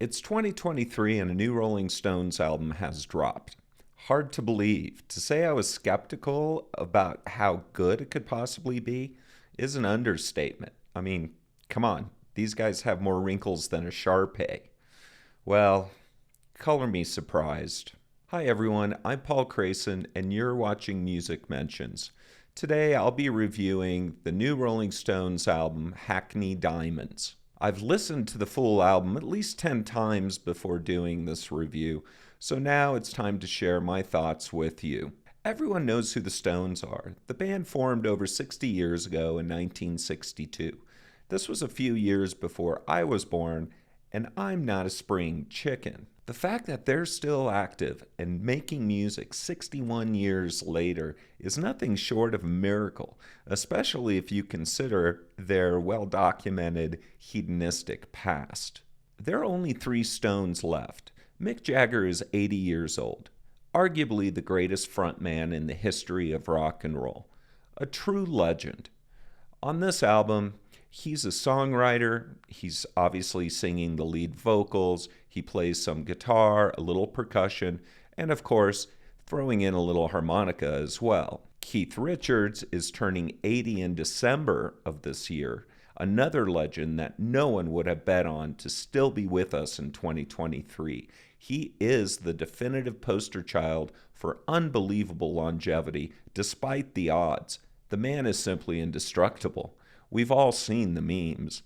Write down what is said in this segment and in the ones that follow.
It's 2023 and a new Rolling Stones album has dropped. Hard to believe. To say I was skeptical about how good it could possibly be is an understatement. I mean, come on, these guys have more wrinkles than a Shar-Pei. Well, color me surprised. Hi everyone, I'm Paul Crayson and you're watching Music Mentions. Today I'll be reviewing the new Rolling Stones album, Hackney Diamonds. I've listened to the full album at least 10 times before doing this review, so now it's time to share my thoughts with you. Everyone knows who the Stones are. The band formed over 60 years ago in 1962. This was a few years before I was born, and I'm not a spring chicken. The fact that they're still active and making music 61 years later is nothing short of a miracle, especially if you consider their well-documented hedonistic past. There are only 3 Stones left. Mick Jagger is 80 years old, arguably the greatest frontman in the history of rock and roll, a true legend. On this album, he's a songwriter. He's obviously singing the lead vocals. He plays some guitar, a little percussion, and of course, throwing in a little harmonica as well. Keith Richards is turning 80 in December of this year, another legend that no one would have bet on to still be with us in 2023. He is the definitive poster child for unbelievable longevity despite the odds. The man is simply indestructible. We've all seen the memes.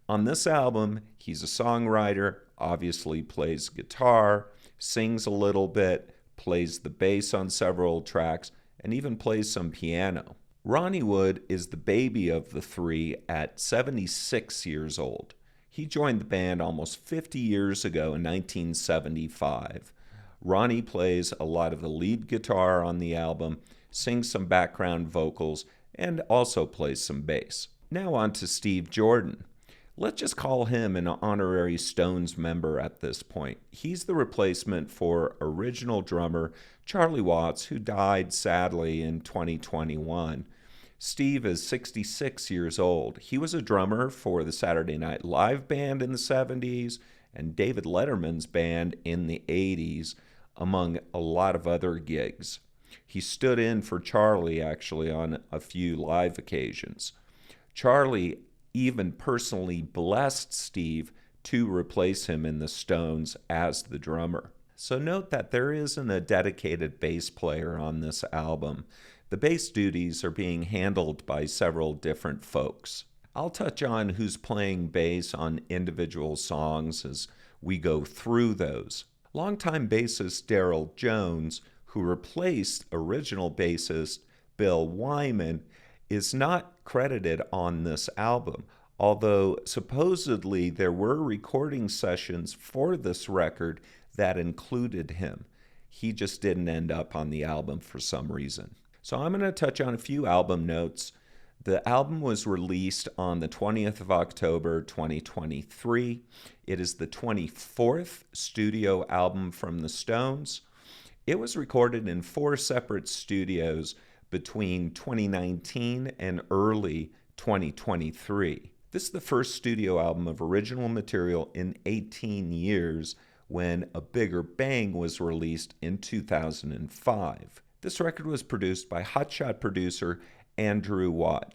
On this album, he's a songwriter, obviously plays guitar, sings a little bit, plays the bass on several tracks, and even plays some piano. Ronnie Wood is the baby of the 3 at 76 years old. He joined the band almost 50 years ago in 1975. Ronnie plays a lot of the lead guitar on the album, sings some background vocals, and also plays some bass. Now on to Steve Jordan. Let's just call him an honorary Stones member at this point. He's the replacement for original drummer Charlie Watts, who died sadly in 2021. Steve is 66 years old. He was a drummer for the Saturday Night Live band in the 70s and David Letterman's band in the 80s, among a lot of other gigs. He stood in for Charlie actually on a few live occasions. Charlie even personally blessed Steve to replace him in the Stones as the drummer. So note that there isn't a dedicated bass player on this album. The bass duties are being handled by several different folks. I'll touch on who's playing bass on individual songs as we go through those. Longtime bassist Daryl Jones, who replaced original bassist Bill Wyman, is not credited on this album, although supposedly there were recording sessions for this record that included him. He just didn't end up on the album for some reason. So I'm going to touch on a few album notes. The album was released on the 20th of October, 2023. It is the 24th studio album from the Stones. It was recorded in 4 separate studios between 2019 and early 2023. This is the first studio album of original material in 18 years when A Bigger Bang was released in 2005. This record was produced by hotshot producer Andrew Watt,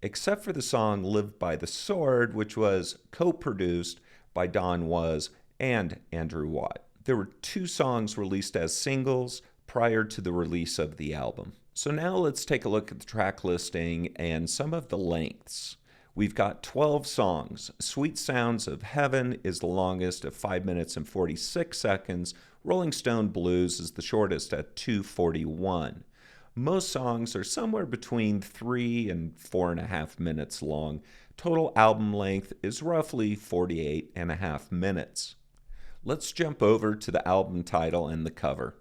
except for the song Live by the Sword, which was co-produced by Don Was and Andrew Watt. There were 2 songs released as singles prior to the release of the album. So now let's take a look at the track listing and some of the lengths. We've got 12 songs. Sweet Sounds of Heaven is the longest at 5 minutes and 46 seconds. Rolling Stone Blues is the shortest at 2:41. Most songs are somewhere between 3 and 4.5 minutes long. Total album length is roughly 48.5 minutes. Let's jump over to the album title and the cover.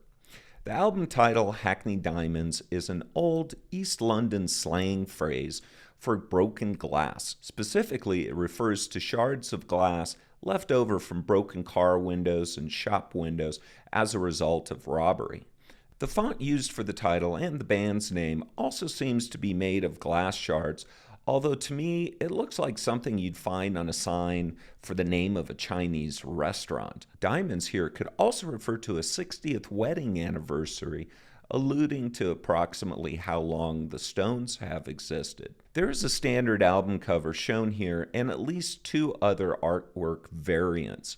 The album title, Hackney Diamonds, is an old East London slang phrase for broken glass. Specifically, it refers to shards of glass left over from broken car windows and shop windows as a result of robbery. The font used for the title and the band's name also seems to be made of glass shards, although to me, it looks like something you'd find on a sign for the name of a Chinese restaurant. Diamonds here could also refer to a 60th wedding anniversary, alluding to approximately how long the Stones have existed. There is a standard album cover shown here and at least two other artwork variants.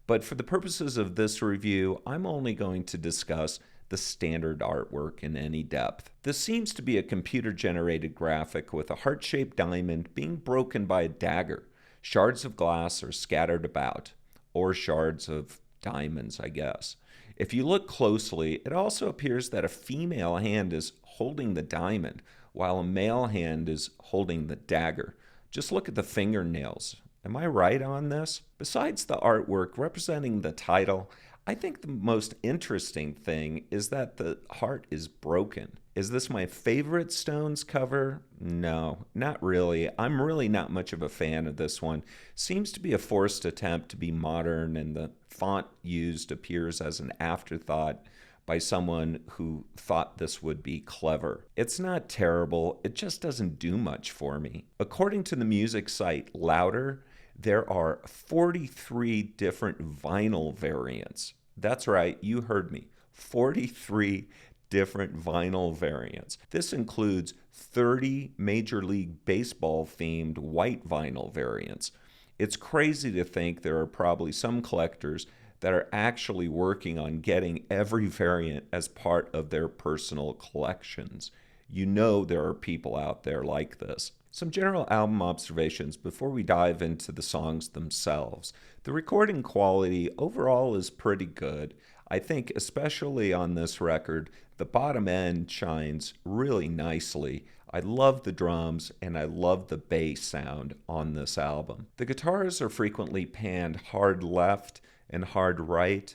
But for the purposes of this review, I'm only going to discuss the standard artwork in any depth. This seems to be a computer-generated graphic with a heart-shaped diamond being broken by a dagger. Shards of glass are scattered about, or shards of diamonds, I guess. If you look closely, it also appears that a female hand is holding the diamond, while a male hand is holding the dagger. Just look at the fingernails. Am I right on this? Besides the artwork representing the title, I think the most interesting thing is that the heart is broken. Is this my favorite Stones cover? No, not really. I'm really not much of a fan of this one. Seems to be a forced attempt to be modern, and the font used appears as an afterthought by someone who thought this would be clever. It's not terrible, it just doesn't do much for me. According to the music site Louder, there are 43 different vinyl variants. That's right, you heard me. 43 different vinyl variants. This includes 30 Major League Baseball themed white vinyl variants. It's crazy to think there are probably some collectors that are actually working on getting every variant as part of their personal collections. You know there are people out there like this. Some general album observations before we dive into the songs themselves. The recording quality overall is pretty good. I think especially on this record, the bottom end shines really nicely. I love the drums and I love the bass sound on this album. The guitars are frequently panned hard left and hard right,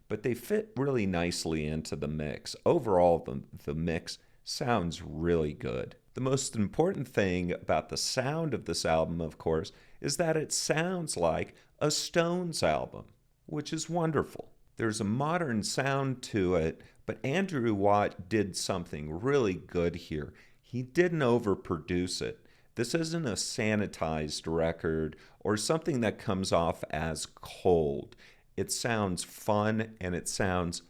but they fit really nicely into the mix. Overall, the mix sounds really good. The most important thing about the sound of this album, of course, is that it sounds like a Stones album, which is wonderful. There's a modern sound to it, but Andrew Watt did something really good here. He didn't overproduce it. This isn't a sanitized record or something that comes off as cold. It sounds fun and it sounds,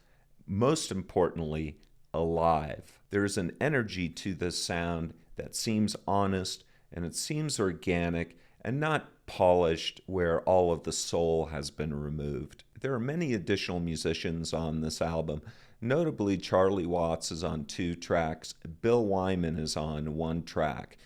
most importantly, alive. There's an energy to this sound that seems honest and it seems organic and not polished where all of the soul has been removed. There are many additional musicians on this album. Notably, Charlie Watts is on 2 tracks, Bill Wyman is on 1 track.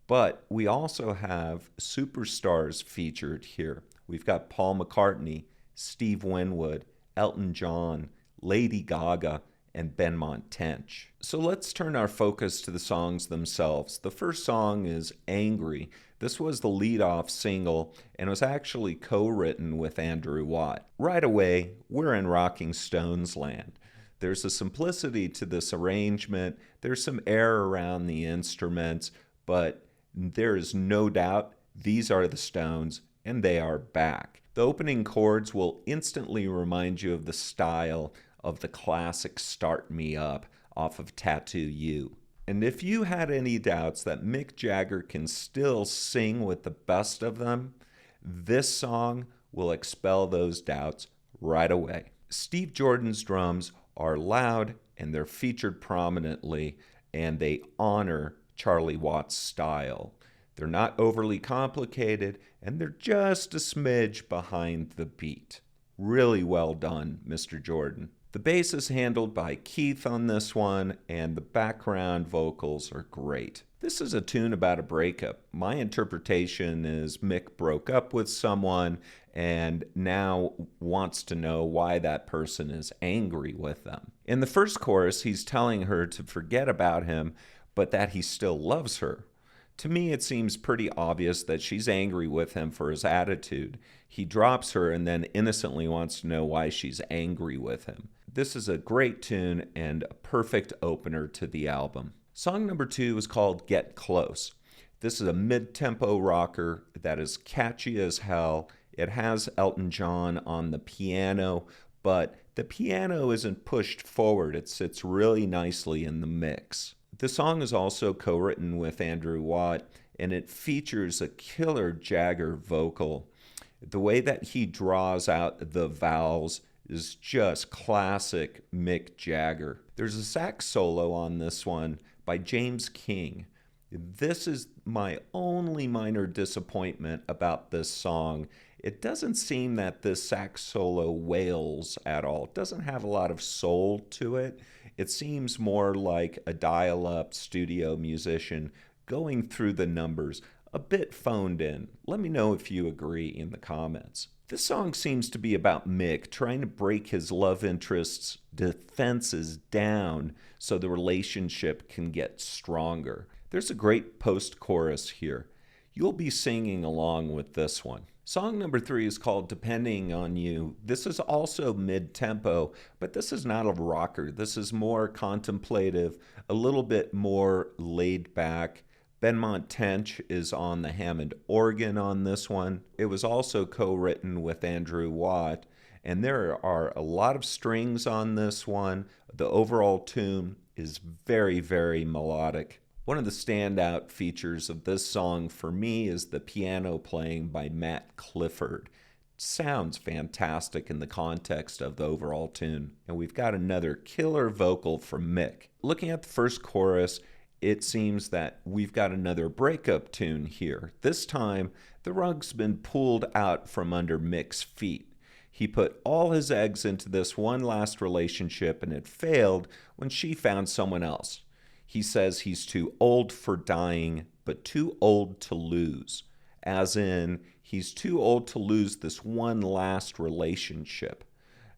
But we also have superstars featured here. We've got Paul McCartney, Steve Winwood, Elton John, Lady Gaga, and Benmont Tench. So let's turn our focus to the songs themselves. The first song is Angry. This was the lead-off single and was actually co-written with Andrew Watt. Right away, we're in Rocking Stones land. There's a simplicity to this arrangement. There's some air around the instruments, but there is no doubt these are the Stones and they are back. The opening chords will instantly remind you of the style of the classic Start Me Up off of Tattoo You. And if you had any doubts that Mick Jagger can still sing with the best of them, this song will expel those doubts right away. Steve Jordan's drums are loud and they're featured prominently, and they honor Charlie Watts' style. They're not overly complicated and they're just a smidge behind the beat. Really well done, Mr. Jordan. The bass is handled by Keith on this one, and the background vocals are great. This is a tune about a breakup. My interpretation is Mick broke up with someone and now wants to know why that person is angry with them. In the first chorus, he's telling her to forget about him, but that he still loves her. To me, it seems pretty obvious that she's angry with him for his attitude. He drops her and then innocently wants to know why she's angry with him. This is a great tune and a perfect opener to the album. Song number 2 is called Get Close. This is a mid-tempo rocker that is catchy as hell. It has Elton John on the piano, but the piano isn't pushed forward. It sits really nicely in the mix. The song is also co-written with Andrew Watt, and it features a killer Jagger vocal. The way that he draws out the vowels is just classic Mick Jagger. There's a sax solo on this one by James King. This is my only minor disappointment about this song. It doesn't seem that this sax solo wails at all. It doesn't have a lot of soul to it. It seems more like a dial-up studio musician going through the numbers, a bit phoned in. Let me know if you agree in the comments. This song seems to be about Mick trying to break his love interest's defenses down so the relationship can get stronger. There's a great post-chorus here. You'll be singing along with this one. Song number 3 is called Depending on You. This is also mid-tempo, but this is not a rocker. This is more contemplative, a little bit more laid back. Benmont Tench is on the Hammond organ on this one. It was also co-written with Andrew Watt, and there are a lot of strings on this one. The overall tune is very, very melodic. One of the standout features of this song for me is the piano playing by Matt Clifford. It sounds fantastic in the context of the overall tune. And we've got another killer vocal from Mick. Looking at the first chorus, it seems that we've got another breakup tune here. This time, the rug's been pulled out from under Mick's feet. He put all his eggs into this one last relationship and it failed when she found someone else. He says he's too old for dying, but too old to lose. As in, he's too old to lose this one last relationship.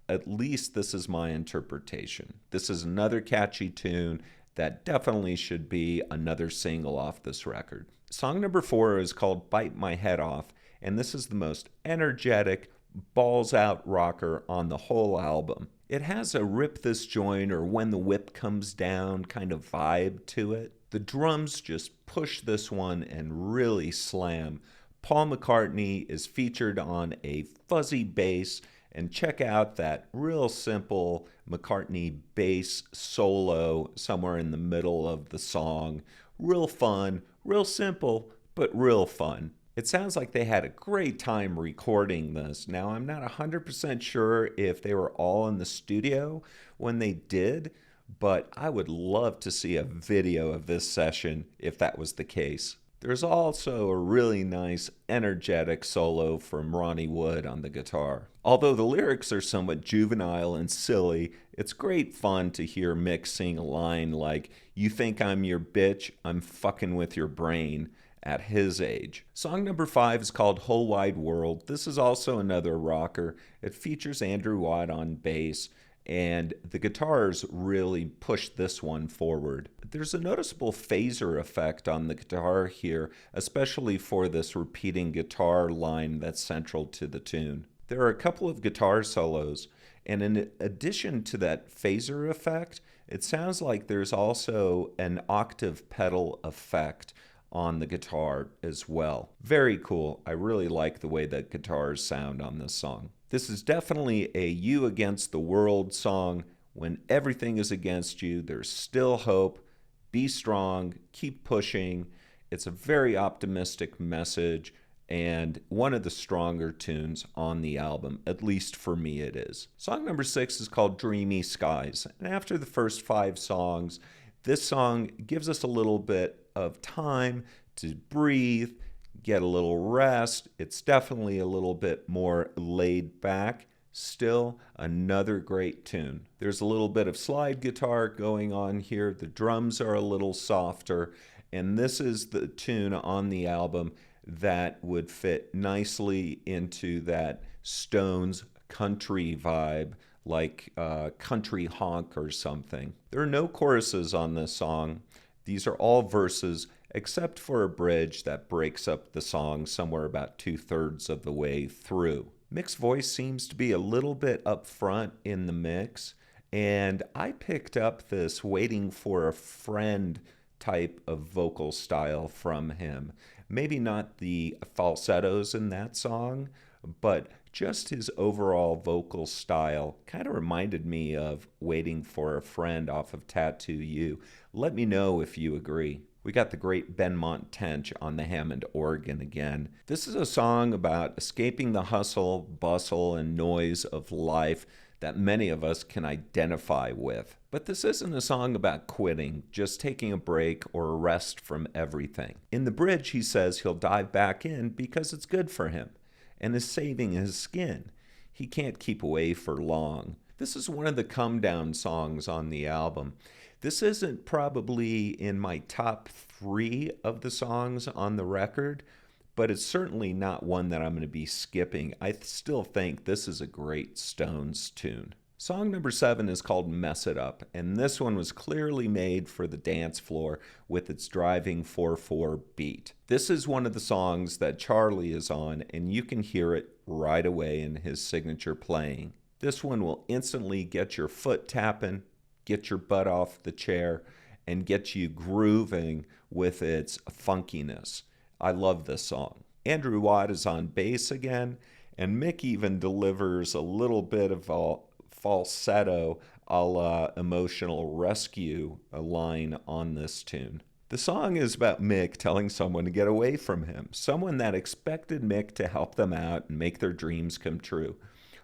At least this is my interpretation. This is another catchy tune that definitely should be another single off this record. Song number 4 is called Bite My Head Off, and this is the most energetic, balls-out rocker on the whole album. It has a rip this joint or when the whip comes down kind of vibe to it. The drums just push this one and really slam. Paul McCartney is featured on a fuzzy bass, and check out that real simple McCartney bass solo somewhere in the middle of the song. Real fun, real simple, but real fun. It sounds like they had a great time recording this. Now, I'm not 100% sure if they were all in the studio when they did, but I would love to see a video of this session if that was the case. There's also a really nice, energetic solo from Ronnie Wood on the guitar. Although the lyrics are somewhat juvenile and silly, it's great fun to hear Mick sing a line like, "You think I'm your bitch, I'm fucking with your brain," at his age. Song number 5 is called Whole Wide World. This is also another rocker. It features Andrew Watt on bass, and the guitars really push this one forward. There's a noticeable phaser effect on the guitar here, especially for this repeating guitar line that's central to the tune. There are a couple of guitar solos, and in addition to that phaser effect, it sounds like there's also an octave pedal effect on the guitar as well. Very cool. I really like the way that guitars sound on this song. This is definitely a you against the world song. When everything is against you, there's still hope. Be strong, keep pushing. It's a very optimistic message and one of the stronger tunes on the album, at least for me it is. Song number 6 is called Dreamy Skies. And after the first 5 songs, this song gives us a little bit of time to breathe, get a little rest. It's definitely a little bit more laid back. Still another great tune. There's a little bit of slide guitar going on here. The drums are a little softer, and this is the tune on the album that would fit nicely into that Stones country vibe, like Country Honk or something. There are no choruses on this song. These are all verses, except for a bridge that breaks up the song somewhere about 2/3 of the way through. Mick's voice seems to be a little bit up front in the mix, and I picked up this waiting for a friend type of vocal style from him. Maybe not the falsettos in that song, but just his overall vocal style kind of reminded me of Waiting for a Friend off of Tattoo You. Let me know if you agree. We got the great Benmont Tench on the Hammond organ again. This is a song about escaping the hustle, bustle, and noise of life that many of us can identify with. But this isn't a song about quitting, just taking a break or a rest from everything. In the bridge, he says he'll dive back in because it's good for him and is saving his skin. He can't keep away for long. This is one of the come-down songs on the album. This isn't probably in my top 3 of the songs on the record, but it's certainly not one that I'm going to be skipping. I still think this is a great Stones tune. Song number 7 is called Mess It Up, and this one was clearly made for the dance floor with its driving 4/4 beat. This is one of the songs that Charlie is on, and you can hear it right away in his signature playing. This one will instantly get your foot tapping, get your butt off the chair, and get you grooving with its funkiness. I love this song. Andrew Watt is on bass again, and Mick even delivers a little bit of a falsetto a la Emotional Rescue, a line on this tune. The song is about Mick telling someone to get away from him, someone that expected Mick to help them out and make their dreams come true.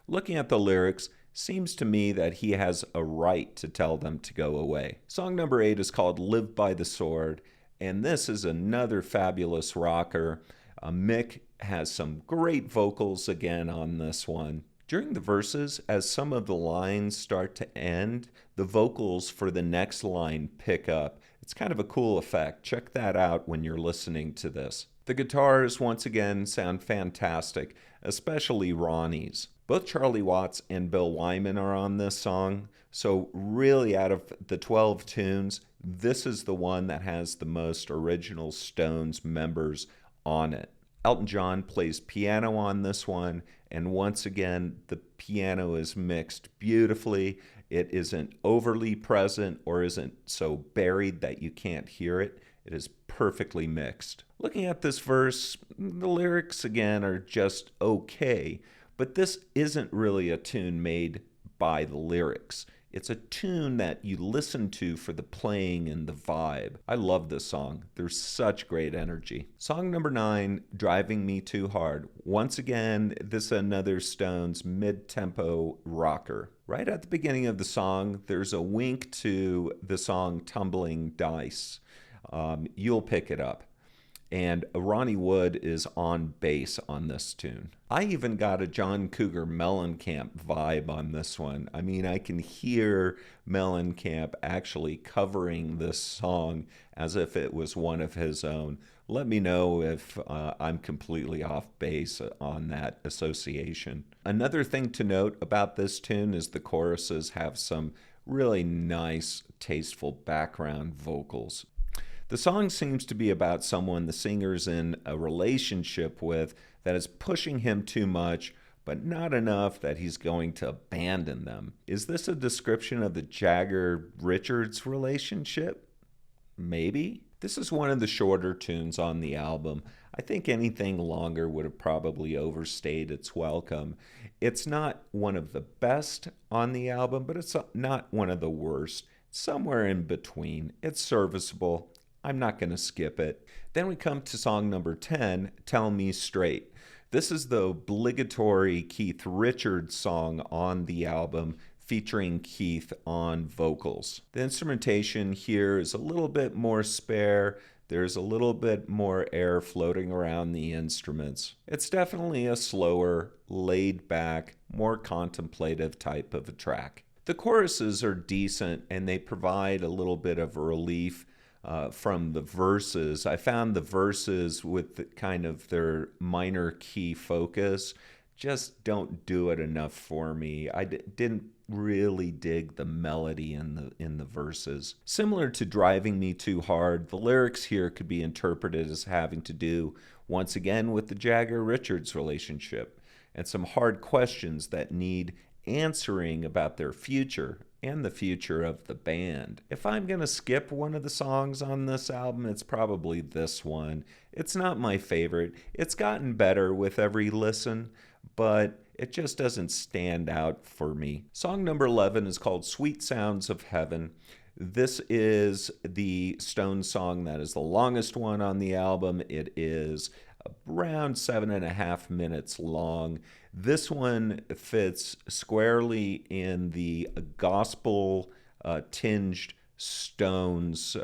Looking at the lyrics, seems to me that he has a right to tell them to go away. Song number 8 is called Live by the Sword, and this is another fabulous rocker. Mick has some great vocals again on this one. During the verses, as some of the lines start to end, the vocals for the next line pick up. It's kind of a cool effect. Check that out when you're listening to this. The guitars, once again, sound fantastic, especially Ronnie's. Both Charlie Watts and Bill Wyman are on this song, so really out of the 12 tunes, this is the one that has the most original Stones members on it. Elton John plays piano on this one, and once again, the piano is mixed beautifully. It isn't overly present or isn't so buried that you can't hear it. It is perfectly mixed. Looking at this verse, the lyrics again are just okay, but this isn't really a tune made by the lyrics. It's a tune that you listen to for the playing and the vibe. I love this song. There's such great energy. Song number 9, Driving Me Too Hard. Once again, this is another Stones mid-tempo rocker. Right at the beginning of the song, there's a wink to the song Tumbling Dice. You'll pick it up. And Ronnie Wood is on bass on this tune. I even got a John Cougar Mellencamp vibe on this one. I mean, I can hear Mellencamp actually covering this song as if it was one of his own. Let me know if I'm completely off base on that association. Another thing to note about this tune is the choruses have some really nice, tasteful background vocals. The song seems to be about someone the singer's in a relationship with that is pushing him too much, but not enough that he's going to abandon them. Is this a description of the Jagger-Richards relationship? Maybe. This is one of the shorter tunes on the album. I think anything longer would have probably overstayed its welcome. It's not one of the best on the album, but it's not one of the worst. Somewhere in between. It's serviceable. I'm not going to skip it. Then we come to song number 10, Tell Me Straight. This is the obligatory Keith Richards song on the album, featuring Keith on vocals. The instrumentation here is a little bit more spare. There's a little bit more air floating around the instruments. It's definitely a slower, laid back, more contemplative type of a track. The choruses are decent and they provide a little bit of relief from the verses. I found the verses with kind of their minor key focus just don't do it enough for me. I didn't really dig the melody in the verses. Similar to Driving Me Too Hard, the lyrics here could be interpreted as having to do once again with the Jagger-Richards relationship and some hard questions that need answering about their future and the future of the band. If I'm going to skip one of the songs on this album, it's probably this one. It's not my favorite. It's gotten better with every listen, but it just doesn't stand out for me. Song number 11 is called Sweet Sounds of Heaven. This is the Stones song that is the longest one on the album. It is around 7.5 minutes long. This one fits squarely in the gospel tinged Stones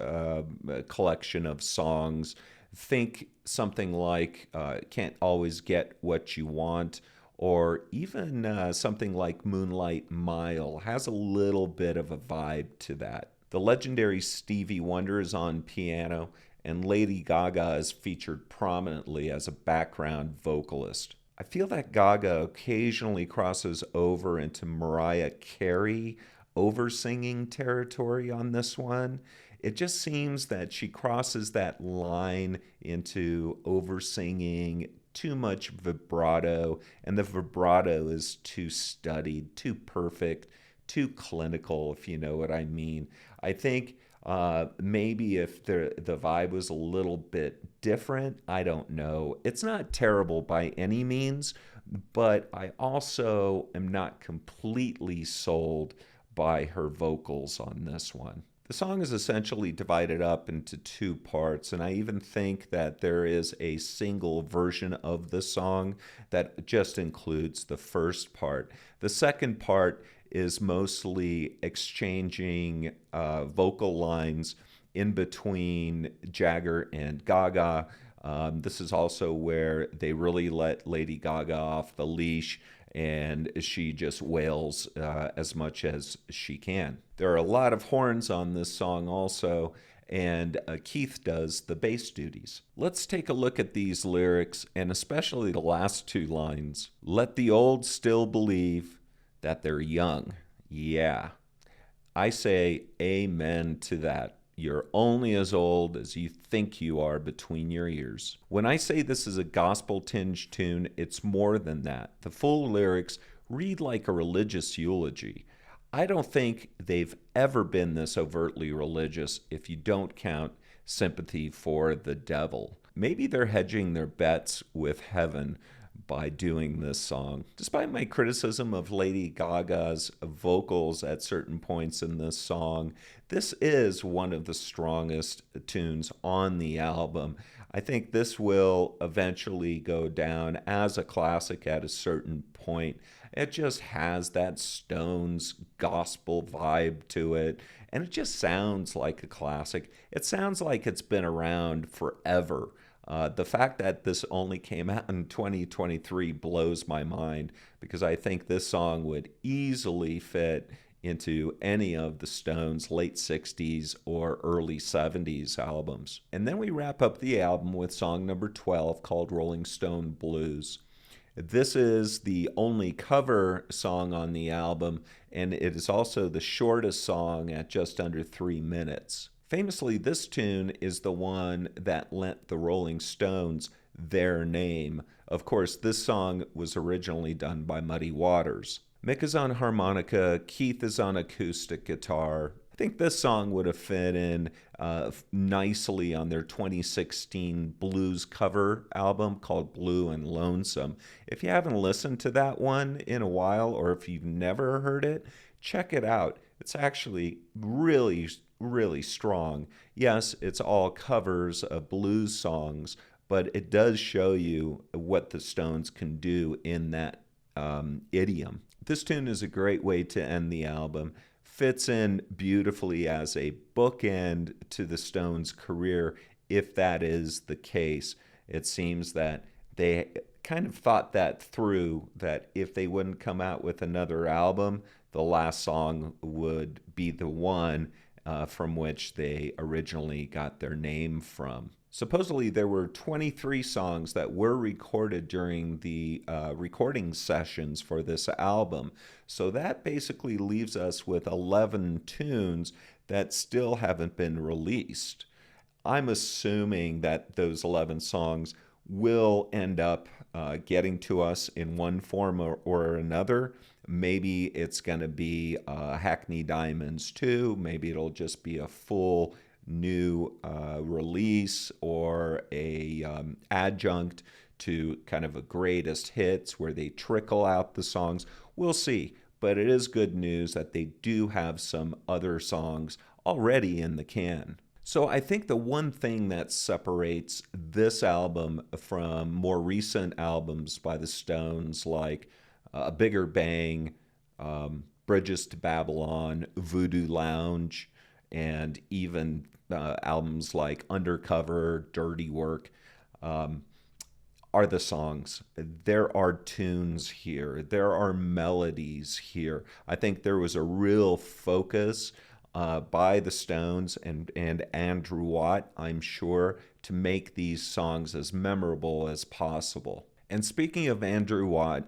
collection of songs. Think something like Can't Always Get What You Want, or even something like Moonlight Mile has a little bit of a vibe to that. The legendary Stevie Wonder is on piano, and Lady Gaga is featured prominently as a background vocalist. I feel that Gaga occasionally crosses over into Mariah Carey oversinging territory on this one. It just seems that she crosses that line into oversinging, too much vibrato, and the vibrato is too studied, too perfect, too clinical, if you know what I mean. I think maybe if the vibe was a little bit different, I don't know. It's not terrible by any means, but I also am not completely sold by her vocals on this one. The song is essentially divided up into two parts, and I even think that there is a single version of the song that just includes the first part. The second part is mostly exchanging vocal lines in between Jagger and Gaga. This is also where they really let Lady Gaga off the leash, and she just wails as much as she can. There are a lot of horns on this song also, and Keith does the bass duties. Let's take a look at these lyrics, and especially the last two lines. Let the old still believe that they're young. Yeah, I say amen to that. You're only as old as you think you are between your ears. When I say this is a gospel-tinged tune, it's more than that. The full lyrics read like a religious eulogy. I don't think they've ever been this overtly religious if you don't count Sympathy for the Devil. Maybe they're hedging their bets with heaven by doing this song. Despite my criticism of Lady Gaga's vocals at certain points in this song, this is one of the strongest tunes on the album. I think this will eventually go down as a classic at a certain point. It just has that Stones gospel vibe to it, and it just sounds like a classic. It sounds like it's been around forever. The fact that this only came out in 2023 blows my mind, because I think this song would easily fit into any of the Stones' late 60s or early 70s albums. And then we wrap up the album with song number 12 called Rolling Stone Blues. This is the only cover song on the album, and it is also the shortest song at just under 3 minutes. Famously, this tune is the one that lent the Rolling Stones their name. Of course, this song was originally done by Muddy Waters. Mick is on harmonica, Keith is on acoustic guitar. I think this song would have fit in nicely on their 2016 blues cover album called Blue and Lonesome. If you haven't listened to that one in a while, or if you've never heard it, check it out. It's actually really strong. Yes, it's all covers of blues songs, but it does show you what the Stones can do in that idiom. This tune is a great way to end the album. Fits in beautifully as a bookend to the Stones' career, if that is the case. It seems that they kind of thought that through, that if they wouldn't come out with another album, the last song would be the one from which they originally got their name from. Supposedly, there were 23 songs that were recorded during the recording sessions for this album. So that basically leaves us with 11 tunes that still haven't been released. I'm assuming that those 11 songs will end up getting to us in one form or another. Maybe it's going to be Hackney Diamonds 2. Maybe it'll just be a full new release, or a adjunct to kind of a greatest hits where they trickle out the songs. We'll see. But it is good news that they do have some other songs already in the can. So I think the one thing that separates this album from more recent albums by the Stones, like A Bigger Bang, Bridges to Babylon, Voodoo Lounge, and even albums like Undercover, Dirty Work, um, are the songs. There are tunes here. There are melodies here. I think there was a real focus by the Stones and Andrew Watt, I'm sure, to make these songs as memorable as possible. And speaking of Andrew Watt,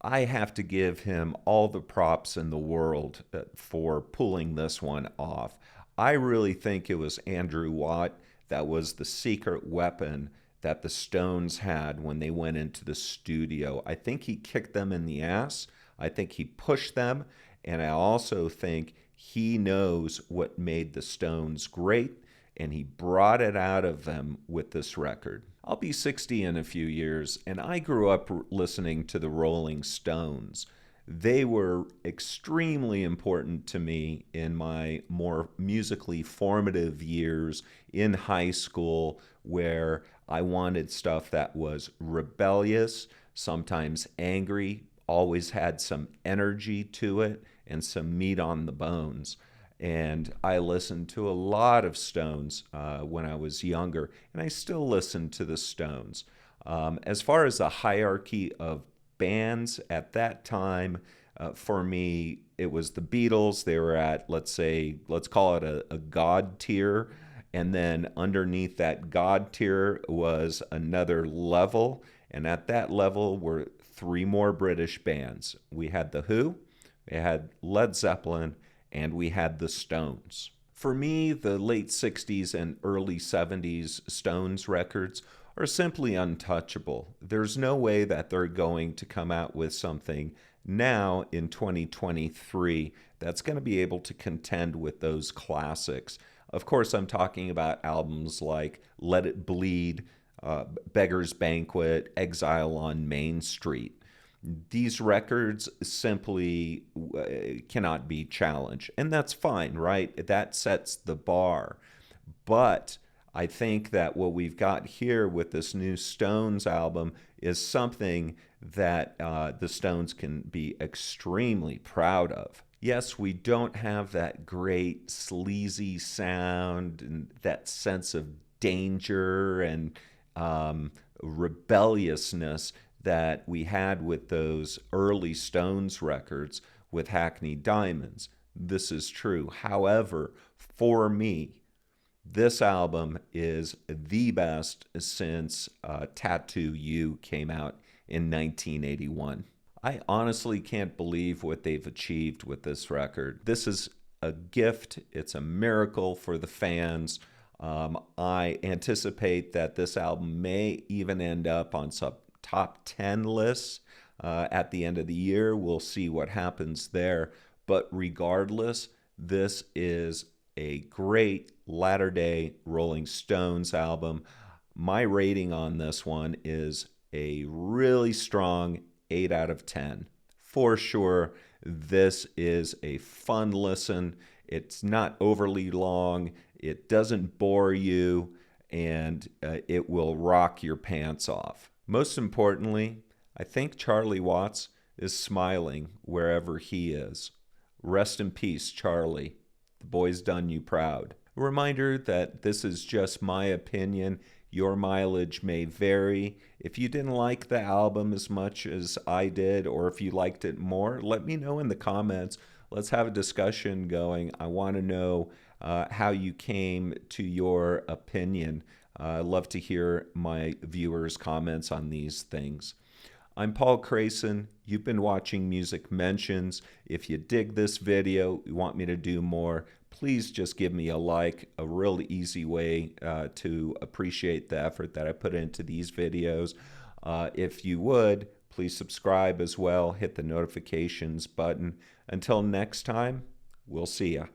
I have to give him all the props in the world for pulling this one off. I really think it was Andrew Watt that was the secret weapon that the Stones had when they went into the studio. I think he kicked them in the ass. I think he pushed them. And I also think he knows what made the Stones great, and he brought it out of them with this record. I'll be 60 in a few years, and I grew up listening to the Rolling Stones. They were extremely important to me in my more musically formative years in high school, where I wanted stuff that was rebellious, sometimes angry, always had some energy to it and some meat on the bones. And I listened to a lot of Stones when I was younger, and I still listen to the Stones. As far as the hierarchy of bands at that time, for me, it was the Beatles. They were at, let's call it a God tier. And then underneath that God tier was another level. And at that level were three more British bands. We had The Who, we had Led Zeppelin, and we had the Stones. For me, the late 60s and early 70s Stones records are simply untouchable. There's no way that they're going to come out with something now in 2023 that's going to be able to contend with those classics. Of course, I'm talking about albums like Let It Bleed, Beggar's Banquet, Exile on Main Street. These records simply cannot be challenged, and that's fine, right? That sets the bar. But I think that what we've got here with this new Stones album is something that the Stones can be extremely proud of. Yes, we don't have that great sleazy sound and that sense of danger and rebelliousness that we had with those early Stones records with Hackney Diamonds. This is true. However, for me, this album is the best since Tattoo You came out in 1981. I honestly can't believe what they've achieved with this record. This is a gift. It's a miracle for the fans. I anticipate that this album may even end up on some top 10 lists at the end of the year. We'll see what happens there. But regardless, this is a great latter-day Rolling Stones album. My rating on this one is a really strong 8 out of 10. For sure, this is a fun listen. It's not overly long. It doesn't bore you, and it will rock your pants off. Most importantly, I think Charlie Watts is smiling wherever he is. Rest in peace, Charlie. The boy's done you proud. A reminder that this is just my opinion. Your mileage may vary. If you didn't like the album as much as I did, or if you liked it more, let me know in the comments. Let's have a discussion going. I want to know how you came to your opinion. I love to hear my viewers' comments on these things. I'm Paul Crayson. You've been watching Music Mentions. If you dig this video, you want me to do more, please just give me a like, a real easy way to appreciate the effort that I put into these videos. If you would, please subscribe as well, hit the notifications button. Until next time, we'll see ya.